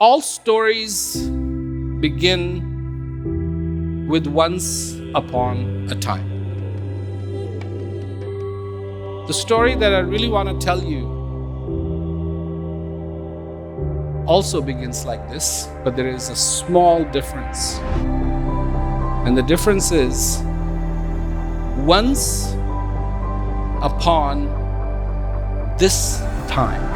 All stories begin with once upon a time. The story that I really want to tell you also begins like this, but there is a small difference. And the difference is once upon this time.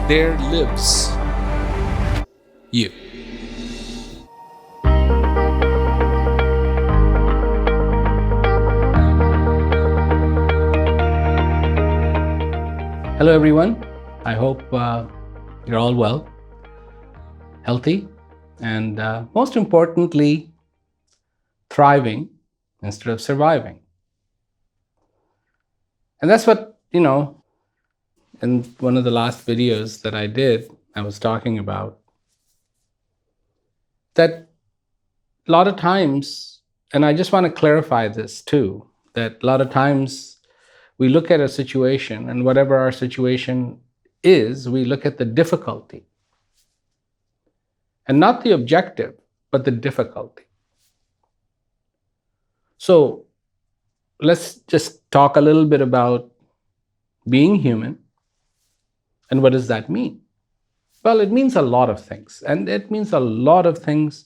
There lives you. Hello, everyone. I hope you're all well, healthy, and most importantly, thriving instead of surviving. And that's what, in one of the last videos that I did, I was talking about that a lot of times, and I just want to clarify this too, that a lot of times we look at a situation, and whatever our situation is, we look at the difficulty. And not the objective, but the difficulty. So let's just talk a little bit about being human. And what does that mean? Well, it means a lot of things. And it means a lot of things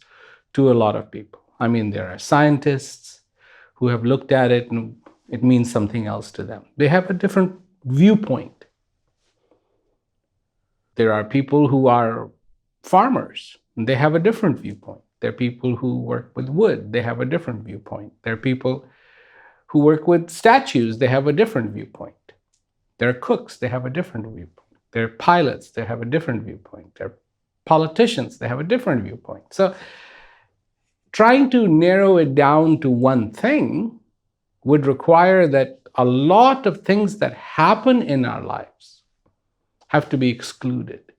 to a lot of people. I mean, there are scientists who have looked at it and it means something else to them. They have a different viewpoint. There are people who are farmers, and they have a different viewpoint. There are people who work with wood, they have a different viewpoint. There are people who work with statues, they have a different viewpoint. There are cooks, they have a different viewpoint. There are pilots, they have a different viewpoint. There are politicians, they have a different viewpoint. So trying to narrow it down to one thing would require that a lot of things that happen in our lives have to be excluded.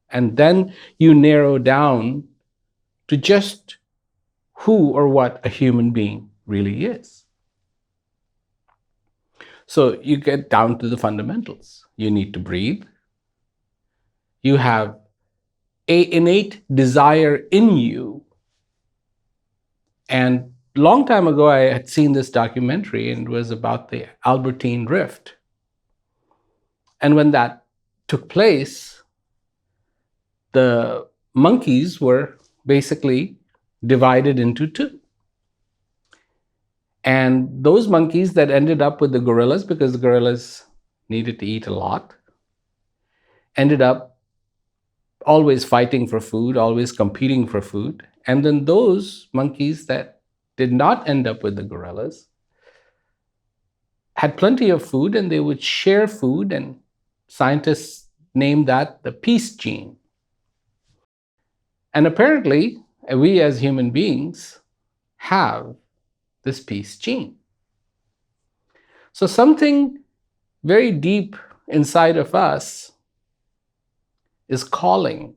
And then you narrow down to just who or what a human being really is. So you get down to the fundamentals. You need to breathe. You have an innate desire in you. And a long time ago, I had seen this documentary, and it was about the Albertine Rift. And when that took place, the monkeys were basically divided into two. And those monkeys that ended up with the gorillas, because the gorillas needed to eat a lot, ended up always fighting for food, always competing for food. And then those monkeys that did not end up with the gorillas had plenty of food, and they would share food, and scientists named that the peace gene. And apparently, we as human beings have this peace gene. So something very deep inside of us is calling,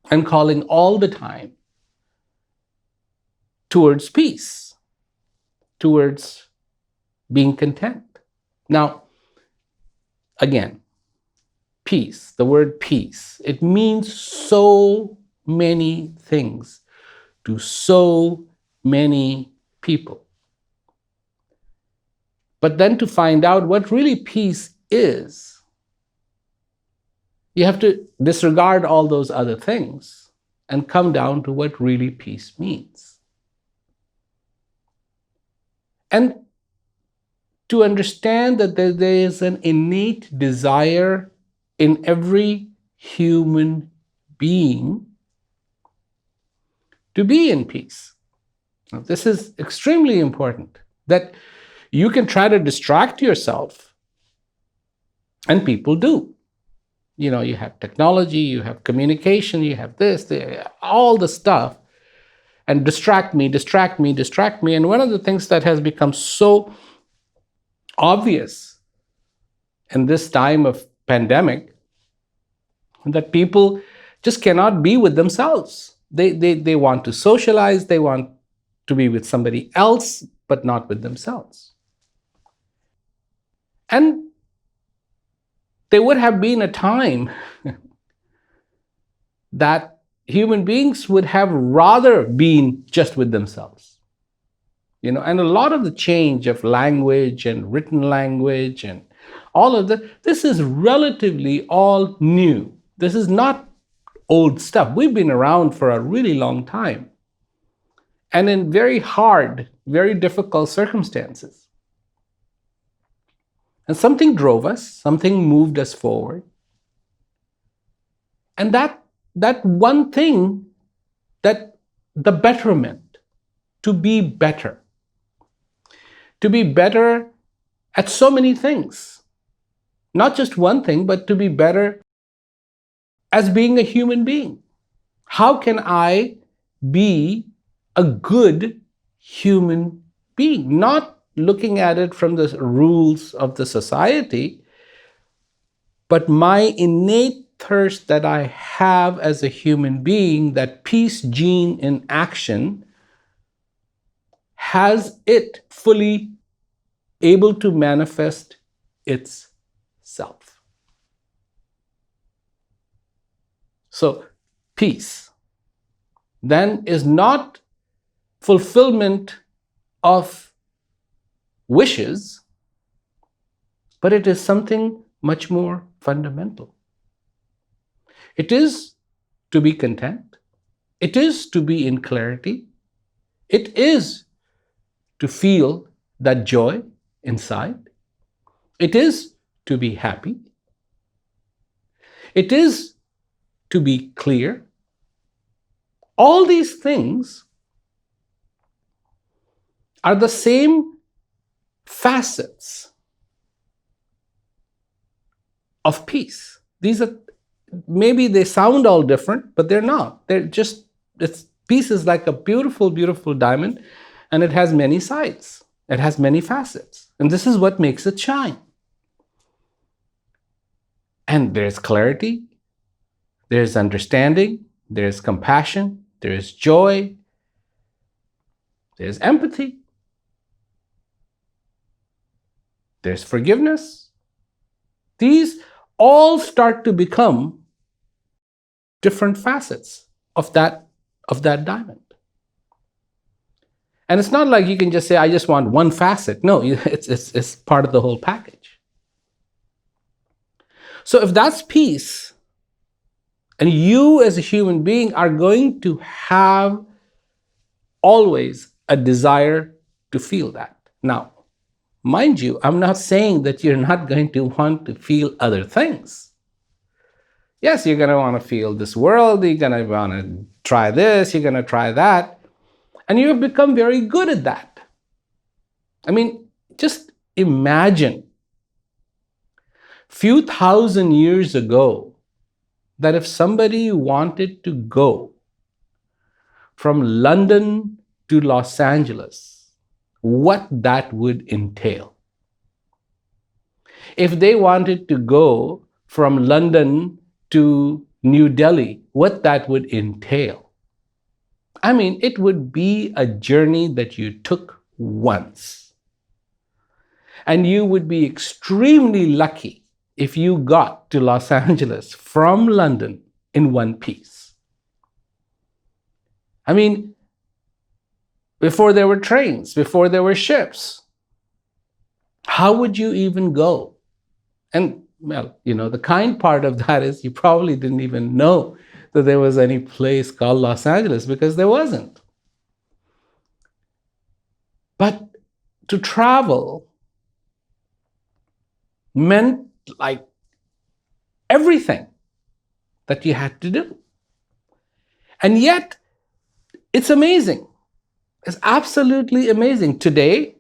and calling all the time, towards peace, towards being content. Now, again, peace, the word peace, it means so many things to so many people. But then to find out what really peace is, you have to disregard all those other things and come down to what really peace means. And to understand that there is an innate desire in every human being to be in peace. Now, this is extremely important, that you can try to distract yourself, and people do. You have technology, you have communication, you have this, all the stuff, and distract me. And one of the things that has become so obvious in this time of pandemic, that people just cannot be with themselves. They want to socialize, they want to be with somebody else, but not with themselves. And There would have been a time that human beings would have rather been just with themselves. And a lot of the change of language and written language and all of that, this is relatively all new. This is not old stuff. We've been around for a really long time, and in very hard, very difficult circumstances. And something drove us, something moved us forward. And that one thing, that the betterment, to be better at so many things, not just one thing, but to be better as being a human being. How can I be a good human being? Not looking at it from the rules of the society, but my innate thirst that I have as a human being, that peace gene in action, has it fully able to manifest itself. So peace then is not fulfillment of wishes, but it is something much more fundamental. It is to be content. It is to be in clarity. It is to feel that joy inside. It is to be happy. It is to be clear. All these things are the same facets of peace. These are, maybe they sound all different, but they're not. Peace is like a beautiful, beautiful diamond, and it has many sides. It has many facets. And this is what makes it shine. And there's clarity, there's understanding, there's compassion, there's joy, there's empathy, there's forgiveness. These all start to become different facets of that diamond. And it's not like you can just say, I just want one facet. No, it's part of the whole package. So if that's peace, and you as a human being are going to have always a desire to feel that. Now, mind you, I'm not saying that you're not going to want to feel other things. Yes, you're going to want to feel this world, you're going to want to try this, you're going to try that, and you have become very good at that. I mean, just imagine few thousand years ago that if somebody wanted to go from London to Los Angeles, what that would entail. If they wanted to go from London to New Delhi, what that would entail. I mean, it would be a journey that you took once. And you would be extremely lucky if you got to Los Angeles from London in one piece. I mean, before there were trains, before there were ships, how would you even go? And well, the kind part of that is you probably didn't even know that there was any place called Los Angeles, because there wasn't. But to travel meant like everything that you had to do. And yet, it's amazing. It's absolutely amazing. Today,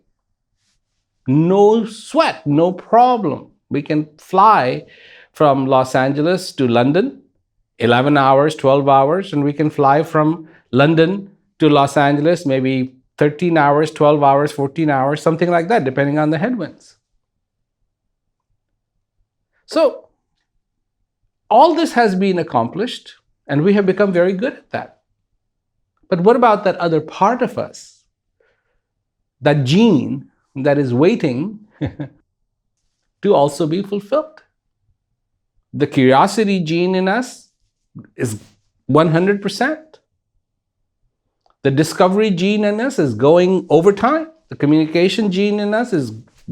no sweat, no problem. We can fly from Los Angeles to London, 11 hours, 12 hours, and we can fly from London to Los Angeles, maybe 13 hours, 12 hours, 14 hours, something like that, depending on the headwinds. So, all this has been accomplished, and we have become very good at that. But what about that other part of us? That gene that is waiting to also be fulfilled. The curiosity gene in us is 100%. The discovery gene in us is going over time. The communication gene in us is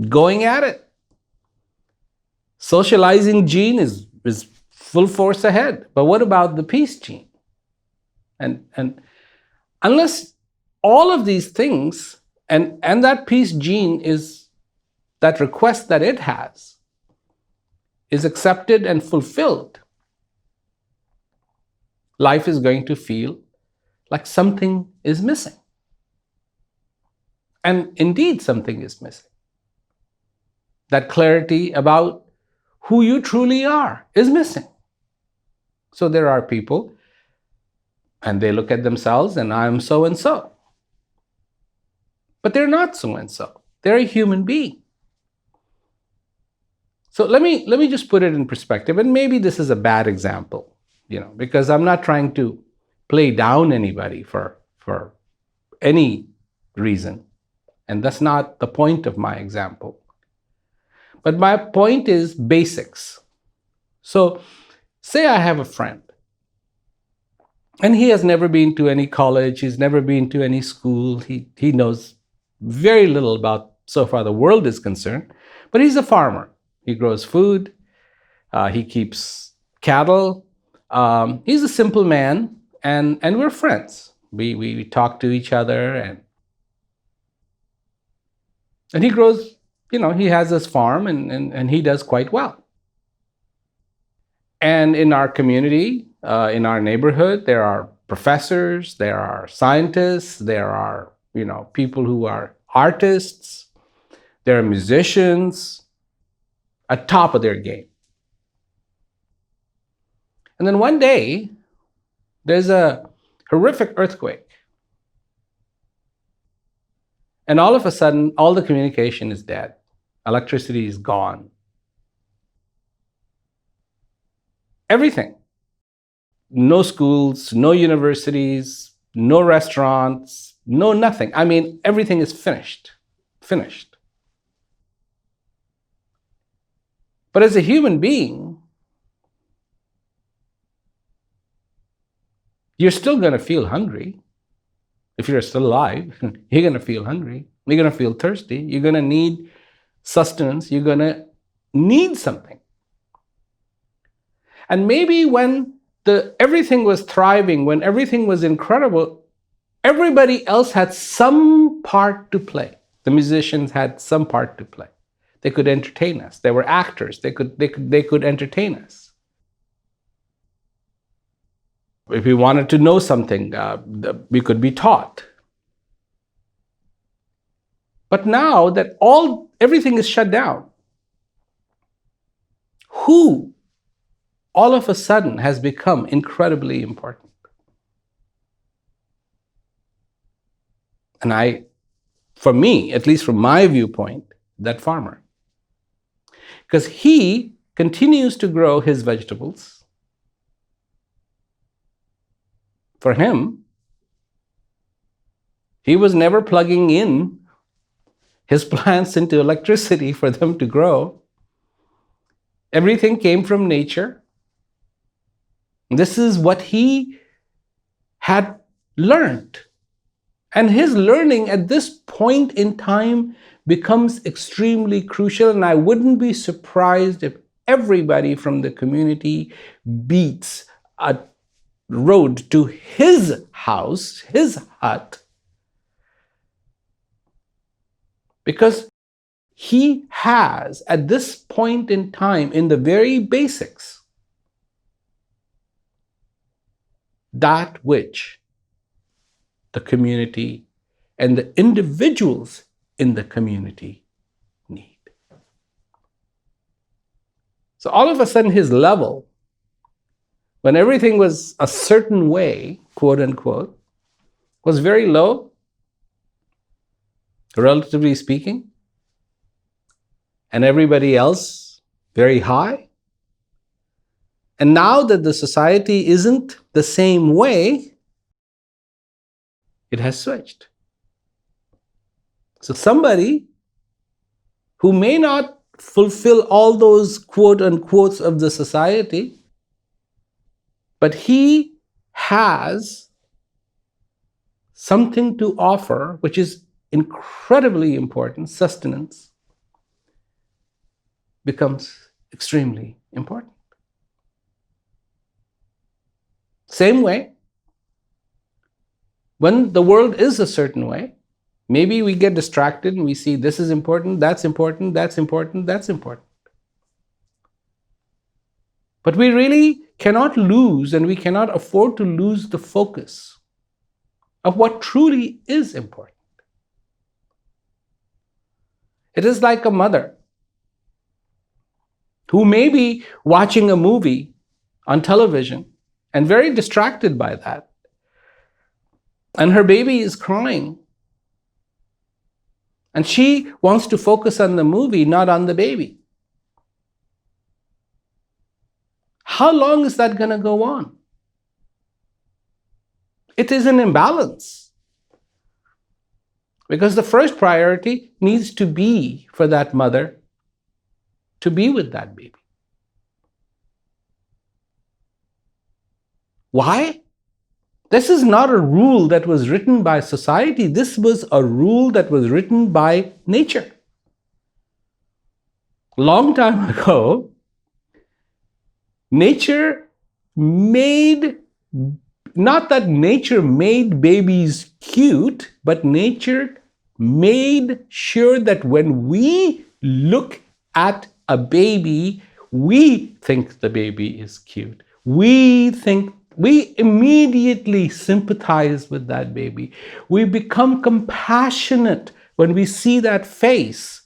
going at it. Socializing gene is full force ahead. But what about the peace gene? And unless all of these things and that peace gene is that request that it has is accepted and fulfilled, life is going to feel like something is missing. And indeed, something is missing. That clarity about who you truly are is missing. So there are people, and they look at themselves, and I'm so and so. But they're not so and so. They're a human being. So let me just put it in perspective, and maybe this is a bad example, because I'm not trying to play down anybody for any reason, and that's not the point of my example. But my point is basics. So say I have a friend, and he has never been to any college, he's never been to any school, he knows very little about, so far the world is concerned, but he's a farmer. He grows food, he keeps cattle, he's a simple man, and we're friends. We talk to each other, and he grows, he has his farm, and he does quite well. And in our community, in our neighborhood, there are professors, there are scientists, there are, people who are artists, there are musicians at top of their game. And then one day, there's a horrific earthquake. And all of a sudden, all the communication is dead. Electricity is gone. Everything. No schools, no universities, no restaurants, no nothing. I mean, everything is finished. Finished. But as a human being, you're still going to feel hungry. If you're still alive, you're going to feel hungry. You're going to feel thirsty. You're going to need sustenance. You're going to need something. And maybe when everything was thriving, when everything was incredible, everybody else had some part to play. The musicians had some part to play. They could entertain us. They were actors. They could entertain us. If we wanted to know something, we could be taught. But now that everything is shut down, who all of a sudden has become incredibly important? And for me, at least from my viewpoint, that farmer. Because he continues to grow his vegetables. For him, he was never plugging in his plants into electricity for them to grow. Everything came from nature. This is what he had learned. And his learning at this point in time becomes extremely crucial, and I wouldn't be surprised if everybody from the community beats a road to his house, his hut, because he has, at this point in time, in the very basics, that which the community and the individuals in the community need. So all of a sudden, his level, when everything was a certain way, quote unquote, was very low, relatively speaking, and everybody else very high. And now that the society isn't the same way, it has switched. So somebody who may not fulfill all those quote unquotes of the society, but he has something to offer which is incredibly important. Sustenance becomes extremely important. Same way, when the world is a certain way, maybe we get distracted and we see this is important, that's important, that's important, that's important. But we really cannot lose, and we cannot afford to lose the focus of what truly is important. It is like a mother who may be watching a movie on television and very distracted by that, and her baby is crying, and she wants to focus on the movie, not on the baby. How long is that going to go on? It is an imbalance. Because the first priority needs to be for that mother to be with that baby. Why? This is not a rule that was written by society. This was a rule that was written by nature. Long time ago, nature made, not that nature made babies cute, but nature made sure that when we look at a baby, we think the baby is cute. We immediately sympathize with that baby. We become compassionate when we see that face.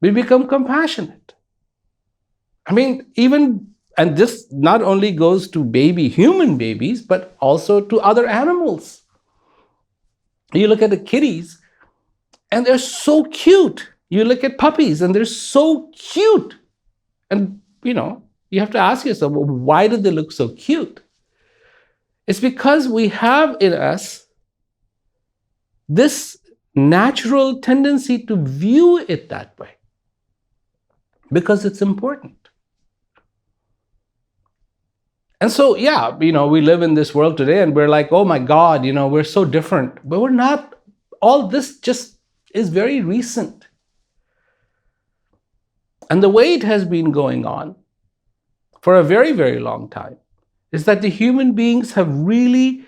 We become compassionate. I mean, even, and this not only goes to human babies, but also to other animals. You look at the kitties, and they're so cute. You look at puppies, and they're so cute. And, you have to ask yourself, well, why do they look so cute? It's because we have in us this natural tendency to view it that way, because it's important. And so, we live in this world today and we're like, oh my God, we're so different. But we're not. All this just is very recent. And the way it has been going on for a very, very long time is that the human beings have really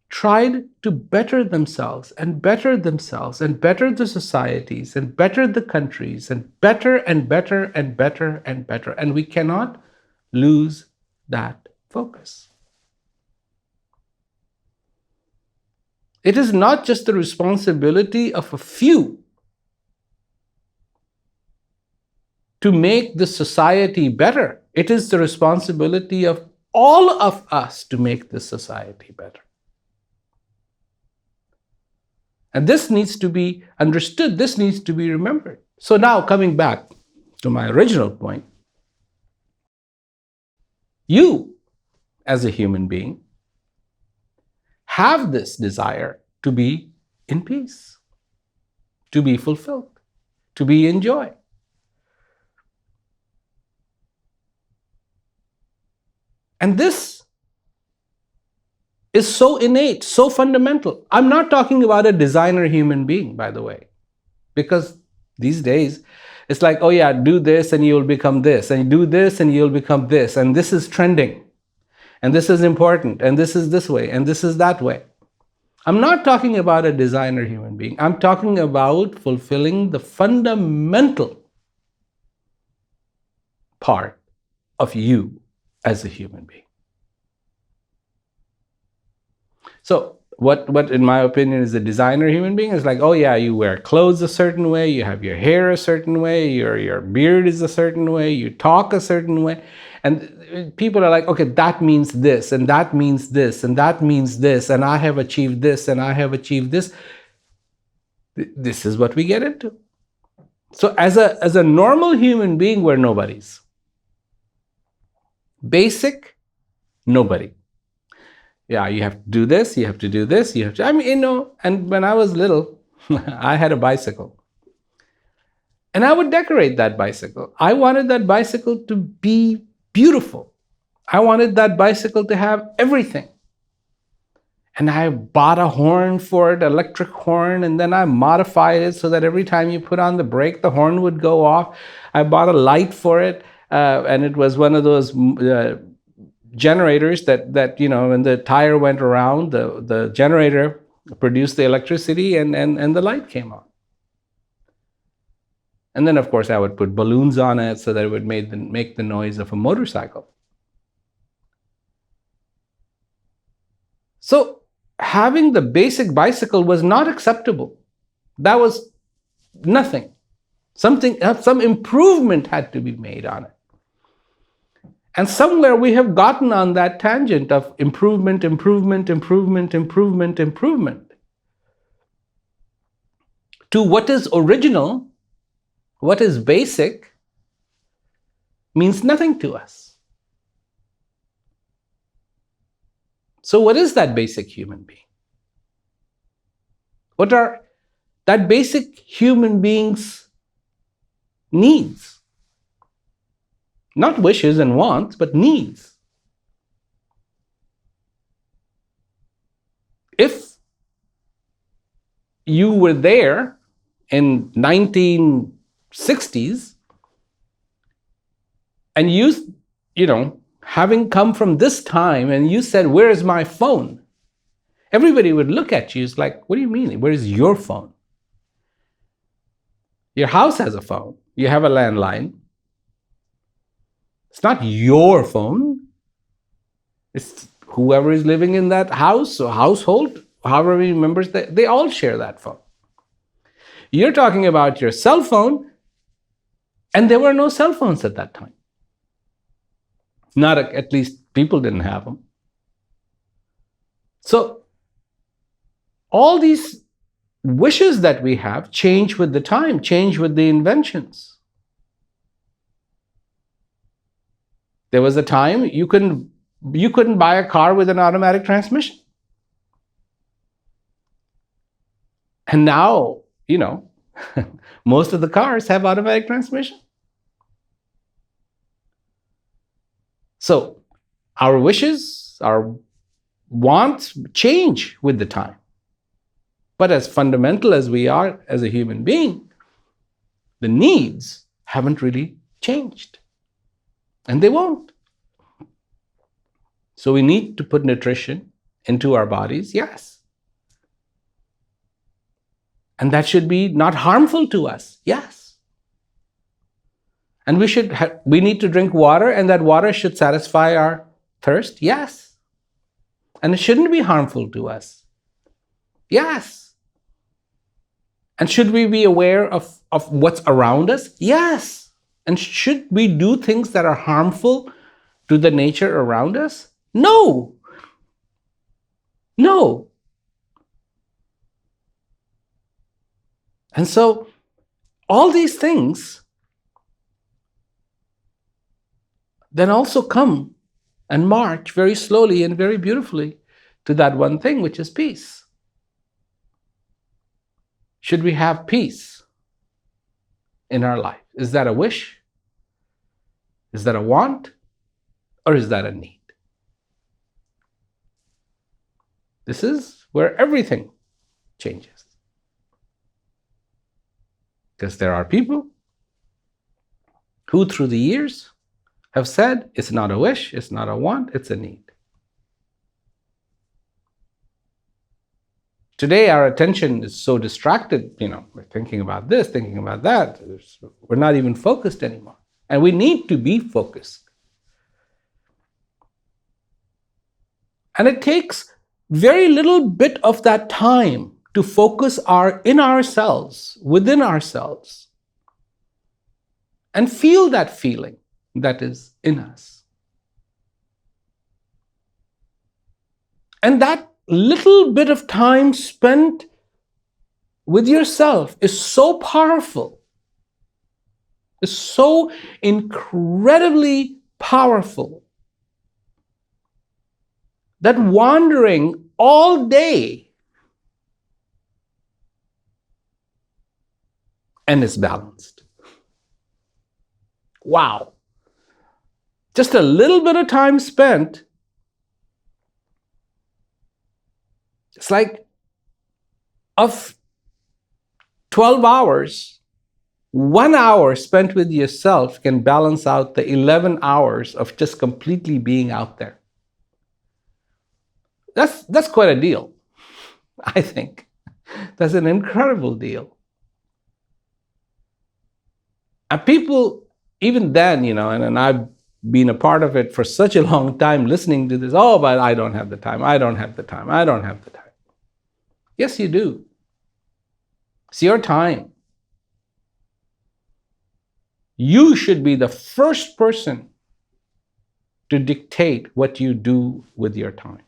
tried to better themselves and better themselves and better the societies and better the countries and better and better and better and better. And we cannot lose that focus. It is not just the responsibility of a few to make the society better. It is the responsibility of all of us to make this society better. And this needs to be understood. This needs to be remembered. So now, coming back to my original point, you, as a human being, have this desire to be in peace, to be fulfilled, to be in joy. And this is so innate, so fundamental. I'm not talking about a designer human being, by the way, because these days, it's like, oh yeah, do this and you'll become this, and do this and you'll become this, and this is trending, and this is important, and this is this way, and this is that way. I'm not talking about a designer human being. I'm talking about fulfilling the fundamental part of you as a human being. So, what in my opinion is a designer human being is like, oh yeah, you wear clothes a certain way, you have your hair a certain way, your beard is a certain way, you talk a certain way, and people are like, okay, that means this, and that means this, and that means this, and I have achieved this, and I have achieved this. This is what we get into. So as a normal human being, we're nobodies. Basic, nobody. Yeah, you have to do this, you have to do this, and when I was little, I had a bicycle. And I would decorate that bicycle. I wanted that bicycle to be beautiful. I wanted that bicycle to have everything. And I bought a horn for it, electric horn, and then I modified it so that every time you put on the brake, the horn would go off. I bought a light for it, and it was one of those generators that when the tire went around, the generator produced the electricity, and the light came on. And then, of course, I would put balloons on it so that it would make the noise of a motorcycle. So having the basic bicycle was not acceptable. That was nothing. Some improvement had to be made on it. And somewhere we have gotten on that tangent of improvement to what is original, what is basic, means nothing to us. So what is that basic human being? What are that basic human being's needs? Not wishes and wants, but needs. If you were there in 1960s and you having come from this time and you said, "Where is my phone?" Everybody would look at you. It's like, what do you mean? Where is your phone? Your house has a phone. You have a landline. It's not your phone. It's whoever is living in that house or household, however many members, they all share that phone. You're talking about your cell phone, and there were no cell phones at that time. At least people didn't have them. So all these wishes that we have change with the time, change with the inventions. There was a time you couldn't buy a car with an automatic transmission. And now, most of the cars have automatic transmission. So our wishes, our wants change with the time. But as fundamental as we are as a human being, the needs haven't really changed. And they won't. So we need to put nutrition into our bodies, yes. And that should be not harmful to us, yes. And we need to drink water, and that water should satisfy our thirst, yes. And it shouldn't be harmful to us, yes. And should we be aware of what's around us? Yes. And should we do things that are harmful to the nature around us? No. No. And so all these things then also come and march very slowly and very beautifully to that one thing, which is peace. Should we have peace in our life? Is that a wish? Is that a want? Or is that a need? This is where everything changes. Because there are people who through the years have said it's not a wish, it's not a want, it's a need. Today, our attention is so distracted, we're thinking about this, thinking about that. We're not even focused anymore. And we need to be focused. And it takes very little bit of that time to focus within ourselves, and feel that feeling that is in us. And that little bit of time spent with yourself is so powerful, is so incredibly powerful, that wandering all day and is balanced. Wow. Just a little bit of time spent, it's like of 12 hours, 1 hour spent with yourself can balance out the 11 hours of just completely being out there. That's quite a deal, I think. That's an incredible deal. And people, even then, and I've been a part of it for such a long time, listening to this, oh, but I don't have the time, I don't have the time, I don't have the time. Yes, you do. It's your time. You should be the first person to dictate what you do with your time.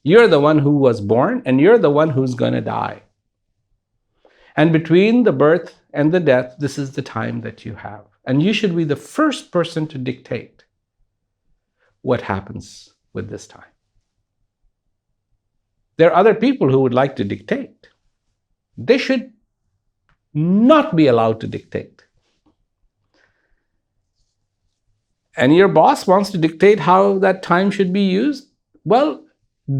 You're the one who was born, and you're the one who's going to die. And between the birth and the death, this is the time that you have. And you should be the first person to dictate what happens with this time. There are other people who would like to dictate. They should not be allowed to dictate. And your boss wants to dictate how that time should be used? Well,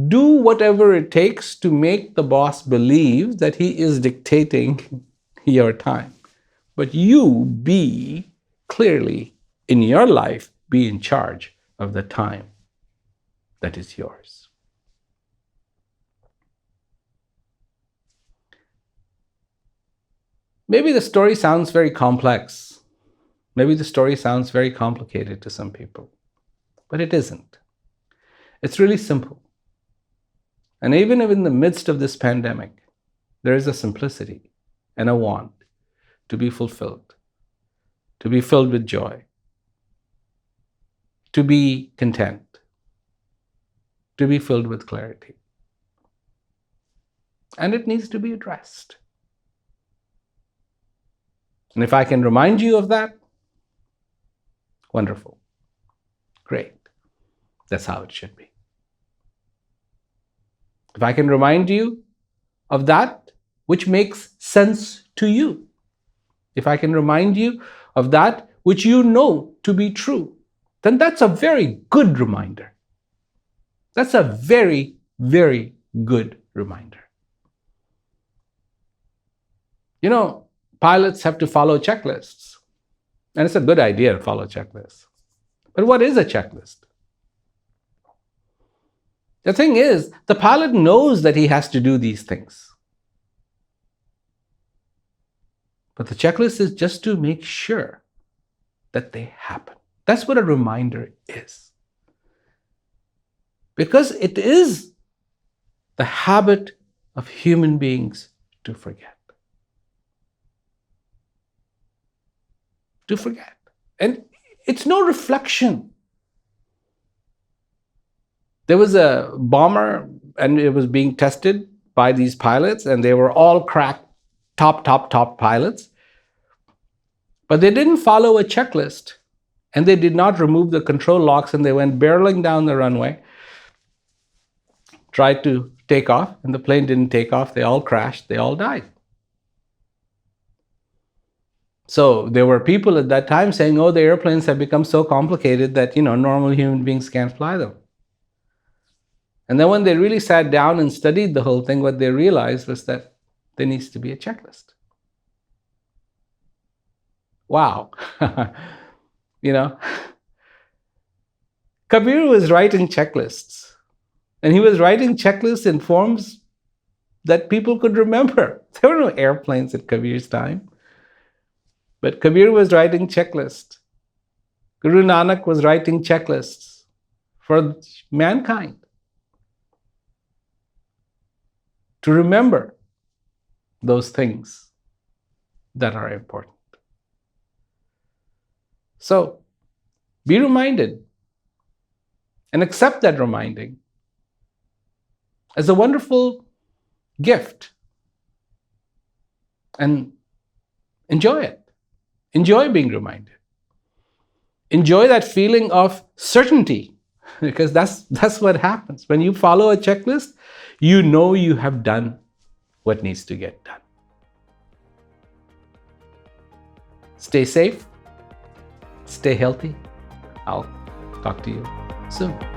do whatever it takes to make the boss believe that he is dictating your time. But you be clearly in your life, be in charge of the time that is yours. Maybe the story sounds very complex. Maybe the story sounds very complicated to some people, but it isn't. It's really simple. And even in the midst of this pandemic, there is a simplicity and a want to be fulfilled, to be filled with joy, to be content, to be filled with clarity. And it needs to be addressed. And if I can remind you of that, wonderful. Great. That's how it should be. If I can remind you of that which makes sense to you, if I can remind you of that which you know to be true, then that's a very good reminder. That's a very, very good reminder. Pilots have to follow checklists. And it's a good idea to follow checklists. But what is a checklist? The thing is, the pilot knows that he has to do these things. But the checklist is just to make sure that they happen. That's what a reminder is. Because it is the habit of human beings to forget. To forget. And it's no reflection. There was a bomber and it was being tested by these pilots, and they were all crack top pilots. But they didn't follow a checklist, and they did not remove the control locks, and they went barreling down the runway, tried to take off, and the plane didn't take off. They all crashed. They all died. So there were people at that time saying, oh, the airplanes have become so complicated that, normal human beings can't fly them. And then when they really sat down and studied the whole thing, what they realized was that there needs to be a checklist. Wow. Kabir was writing checklists. And he was writing checklists in forms that people could remember. There were no airplanes at Kabir's time. But Kabir was writing checklists. Guru Nanak was writing checklists for mankind to remember those things that are important. So, be reminded and accept that reminding as a wonderful gift and enjoy it. Enjoy being reminded. Enjoy that feeling of certainty, because that's what happens. When you follow a checklist, you know you have done what needs to get done. Stay safe, stay healthy. I'll talk to you soon.